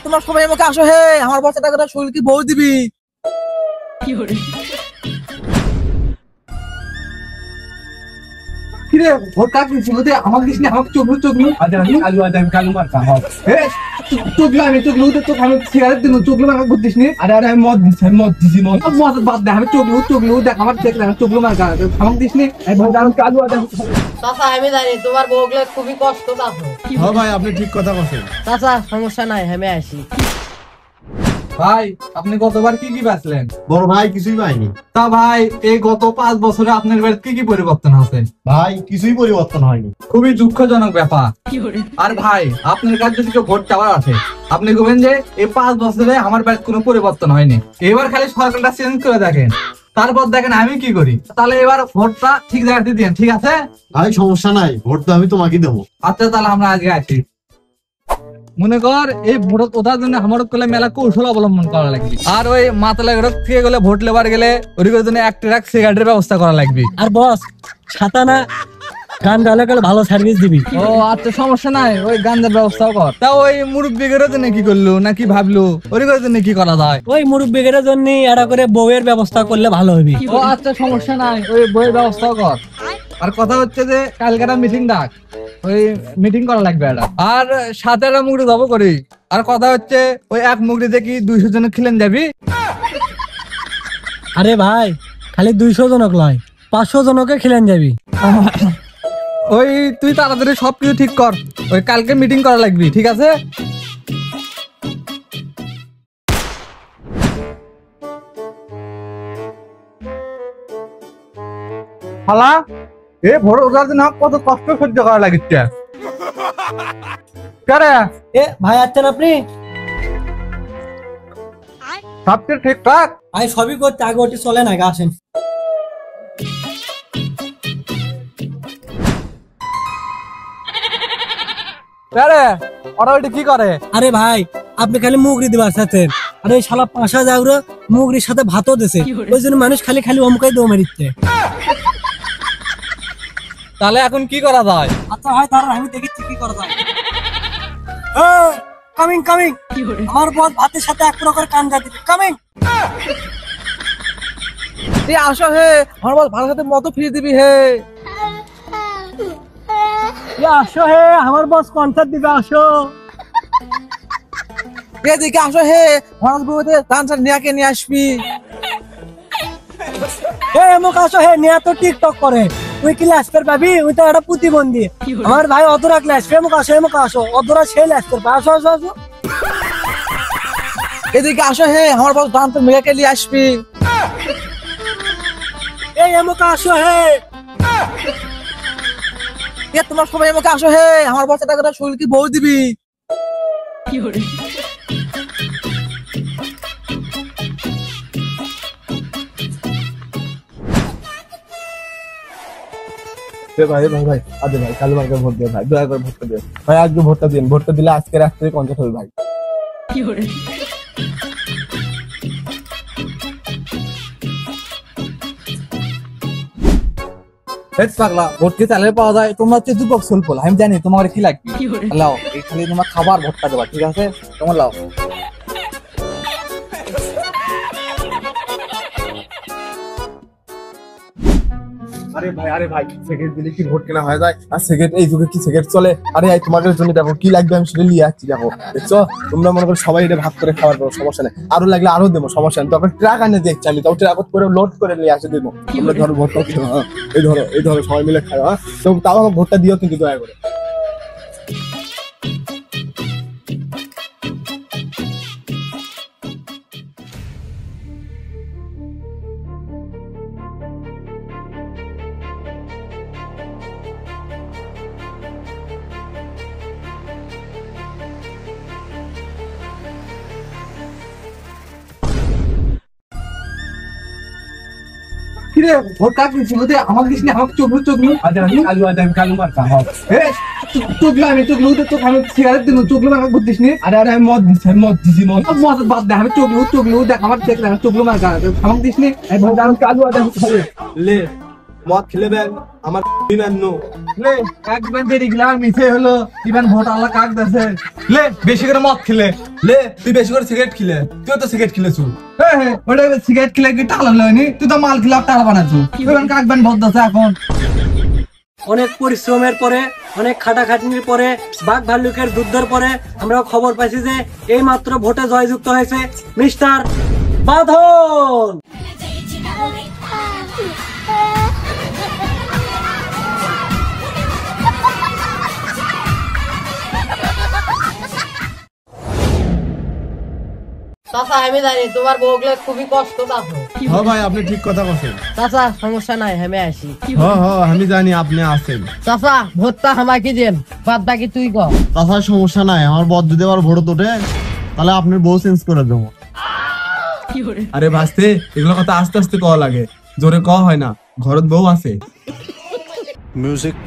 তোমার সবাই আমাকে আসো হে, আমার বসে টাকাটা শরীর কি বউ দিবি? কিরে ভোট কাকে দিছিস? আমাকে দিস না, আমাকে চোখলু চোখলু কালু মার্কা চোখলু আমি চোখলু তোকে আমি সিগারেট দিন চোখলু মার্কা করতিস নি? আরে আরে আমি মদ দিছি মদ বাদ দে, আমি চোখলু দেখ আমার দেখলাম চোখলু মার্কা আমাকে দিস নি? কালু চাচা আমি জানি তোমার বউগুলো খুবই কষ্ট পাবো। হ্যাঁ ভাই আপনি ঠিক কথা বলছেন। চাচা সমস্যা নাই, আমি আসি। ভাই আপনি গতবার কি কি বেচলেন? বড় ভাই কিছুই পাইনি। তা ভাই এই গত 5 বছরে আপনার বাড়িতে কি কি পরিবর্তন আছে? ভাই কিছুই পরিবর্তন হয়নি। খুবই দুঃখজনক ব্যাপার। আর ভাই আপনার কাছে যদি ভোট চাওয়ার আছে, আপনি বলবেন যে এই 5 বছরে আমার বাড়িতে কোনো পরিবর্তন হয়নি, এবার খালি সরকারটা চেঞ্জ করে দেখেন, তারপর দেখেন আমি কি করি। তাহলে এবার ভোটটা ঠিক জায়গাতে দিন, ঠিক আছে? ভাই সমস্যা নাই, ভোট তো আমি তোমাকে দেবো। আচ্ছা তাহলে আমরা আজকে আছি। মনে কর এই ভোট ওঠার জন্য আমার কলে মেলা কৌশল অবলম্বন করা লাগবে। আর ওই মাতলা থেকে গেলে ভোট লেবার গেলে ওর জন্য এক ট্রাক সিগারেটের ব্যবস্থা করা লাগবে। আর বস ছাতা গান গালে গেলে ভালো সার্ভিস দিবি। ও আচ্ছা সমস্যা নাই, ওই গাঞ্জার ব্যবস্থাও কর। তা ওই মুরব্বীদের জন্য কি করলো না কি ভাবলো, ওর জন্য কি করা যায়? ওই মুরব্বীদের জন্য এটা করে বউয়ের ব্যবস্থা করলে ভালো হবে। ও আচ্ছা সমস্যা নাই, ওই বইয়ের ব্যবস্থাও কর। আর কথা হচ্ছে যে কালকে একটা মিটিং ডাক, ওই মিটিং করা লাগবে একটা। আর সাথে একটা মুগরি যাবো করি। আর কথা হচ্ছে ওই এক মুগরিতে কি 200 জন খেলেন যাবি? আরে ভাই খালি 200 জনক লয়, 500 জনকে খেলেন যাবি। ওই তুই তাড়াতাড়ি সবকিছু ঠিক কর, ওই কালকে মিটিং করা লাগবে, ঠিক আছে? হালা এ ভোর ওঠার জন্য কত কষ্ট সহ্য করা লাগিচ্ছে। এ ভাই আছেন আপনি? সবকিছু ঠিকঠাক? ভাই সবই করতে, আগে ওটি চলে না, আসেন। ওরা ওইটা কি করে? আরে ভাই আপনি খালি মুগরি দিবার সাথে, আরে ওই শালা 5 যাওরা মুগরির সাথে ভাতও দিছে, ওই জন্য মানুষ খালি খালি অমুকাই দৌ মারিচ্ছে। তাহলে এখন কি করা যায়? আচ্ছা ভাই দাঁড়ান আমি দেখি কি করা যায়। কামিং আমার বস ভাতের সাথে এক প্রকার কান যা দিবে। কামিং তুই আসো হে, আমার বল ভালো সাথে মতো ফিরে দিবি হে। আসো হে, আমার বস কনসার্ট দিবে, আসো। এদিকে আসো হে, আমার বউতে ডান্সার নিয়ে আসবি। এমুক আসো হে, নিয়া তো টিকটক করে, ওই কি লাস্টের পাবি, ওই তো একটা প্রতিবন্ধী। আমার ভাই অধরা ক্লাস, এমুক আসো অধরা সেই লাস্টের পা, আসো। এদিকে আসো হে, আমার বস ডান্সার মেয়েকে নিয়ে আসবি। এমুক আসো হে, তোমার সবাই আমাকে আসো হে, আমার বসে টাকাটা শরীর কি বউ দিবি? ভাই আজকে ভাই কালু মার্কে ভোট দিয়ে ভাই, দয়া করে ভোটটা দিয়ে ভাই, আজকে ভোটটা দিন। ভোটটা দিলে আজকে রাত্রে কনসার্ট হবে ভাই। পাগলা ভোট কি চালে পাওয়া যায়? তোমরা হচ্ছে যুবক সুলফল, আমি জানি তোমার কি লাগবে। লাও এই খালি তোমার খাবার ভোটটা দেবা, ঠিক আছে? তোমার লাও। আরে ভাই সিগারেট দিলে কি ভোট কেনা হয়ে যায়? আর সিগারেট এই যুগে কি সিগারেট চলে? আরে তোমাদের জন্য দেখো কি লাগবে, আমি সেটা নিয়ে আসছি। দেখো দেখছো, তোমরা মনে করো সবাই এটা ভাগ করে খাবার পাবো, সমস্যা নেই। আরো লাগলে আরো দেবো, সমস্যা নেই। তখন ট্রাক আনে দেখছি আমি, তাও ট্রাক করে লোড করে নিয়ে আসে দেবো। তোমরা ধরো ভোটটা, এই ধরো সবাই মিলে খাও। হ্যাঁ তাও আমার ভোটটা দিও কিন্তু দয়া করে। কিরে ভোট কাকে দিছিস? আমাকে দিস না, আমাকে চোখলু কালু মার্কা চোখলু আমি তোকে আমি সিগারেট দিন চোখলু মার্কা করতিস নি? আরে আরে আমি মদ দিছি মদ বাদ দে, আমি চোখলু দেখ আমার দেখলাম চোখলু মার্কা আমাকে দিস নি? কালু লে মদ খেলে দেন আমার বিমান্য লে একবার দেরি গেলাম মিছে হলো ইবান ভোট আল্লাহ কাক দেছে লে বেশি করে মদ খেলে লে তুই বেশি করে সিগারেট খেলে তুই তো সিগারেট খেলেছু ওটা সিগারেট খেলে কি টালা লয়নি তুই তো মাল খেলে টালা বানাচ্ছু ইবান কাকবেন ভোট দেছে এখন অনেক পরিশ্রমের পরে, অনেক খাটাখাটনির পরে, বাঘ ভাল্লুকের যুদ্ধের পরে আমরা খবর পাইছি যে এই মাত্র ভোটে জয়যুক্ত হয়েছে মিস্টার বাঁধন। চাচা আমি জানি তোমার বউগুলো খুবই কষ্ট পাবো। হ্যাঁ ভাই আপনি ঠিক কথা বলছেন। চাচা সমস্যা নাই আমি আসি। হ্যাঁ হ্যাঁ আমি জানি আপনি আছেন। চাচা ভোটটা আমাকে দেন, বাদ বাকি তুই কর। তাছাড়া সমস্যা নাই, আমার বদ যদি আবার ভোট ওঠে তাহলে আপনার বউ চেঞ্জ করে দেবো। আরে ভাসতে এগুলো কথা আস্তে আস্তে কওয়া লাগে, জোরে কওয়া হয় না, ঘরত বউ আছে। music